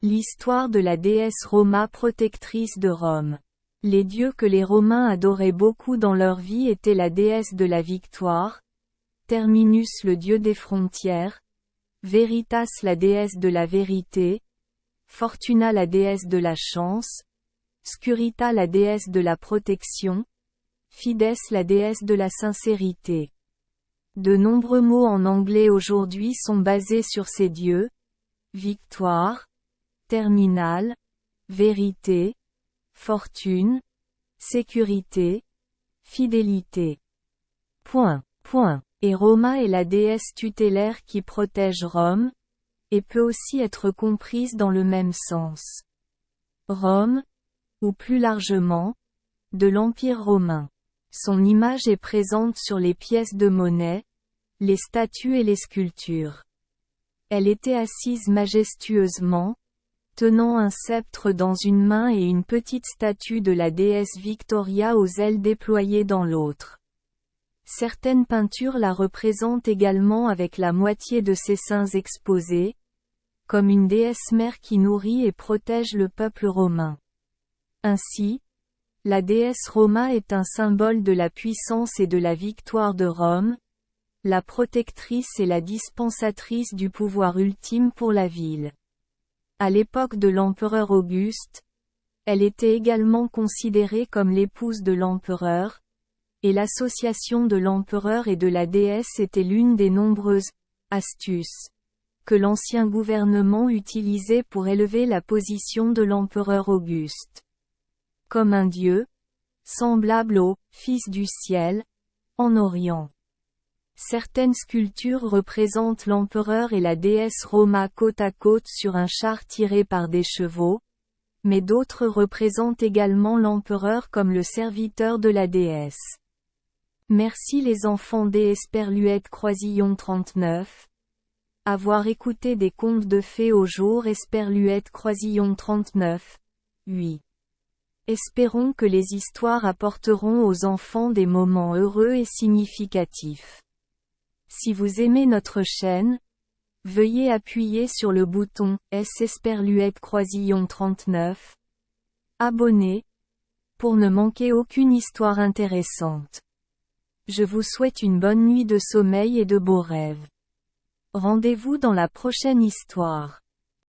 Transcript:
L'histoire de la déesse Roma protectrice de Rome. Les dieux que les Romains adoraient beaucoup dans leur vie étaient la déesse de la victoire, Terminus le dieu des frontières, Veritas la déesse de la vérité, Fortuna la déesse de la chance, Scurita la déesse de la protection, Fides la déesse de la sincérité. De nombreux mots en anglais aujourd'hui sont basés sur ces dieux: victoire, terminal, vérité, fortune, sécurité, fidélité. Et Roma est la déesse tutélaire qui protège Rome, et peut aussi être comprise dans le même sens. Rome, ou plus largement, de l'Empire romain. Son image est présente sur les pièces de monnaie, les statues et les sculptures. Elle était assise majestueusement, tenant un sceptre dans une main et une petite statue de la déesse Victoria aux ailes déployées dans l'autre. Certaines peintures la représentent également avec la moitié de ses seins exposés, comme une déesse mère qui nourrit et protège le peuple romain. Ainsi, la déesse Roma est un symbole de la puissance et de la victoire de Rome, la protectrice et la dispensatrice du pouvoir ultime pour la ville. À l'époque de l'empereur Auguste, elle était également considérée comme l'épouse de l'empereur, et l'association de l'empereur et de la déesse était l'une des nombreuses astuces que l'ancien gouvernement utilisait pour élever la position de l'empereur Auguste. Comme un dieu, semblable au Fils du ciel, en Orient. Certaines sculptures représentent l'empereur et la déesse Roma côte à côte sur un char tiré par des chevaux, mais d'autres représentent également l'empereur comme le serviteur de la déesse. Merci les enfants des Esperluette Croisillon 39. Avoir écouté des contes de fées au jour Esperluette Croisillon 39. 8. Espérons que les histoires apporteront aux enfants des moments heureux et significatifs. Si vous aimez notre chaîne, veuillez appuyer sur le bouton S Esperluette Croisillon 39. Abonner, pour ne manquer aucune histoire intéressante. Je vous souhaite une bonne nuit de sommeil et de beaux rêves. Rendez-vous dans la prochaine histoire.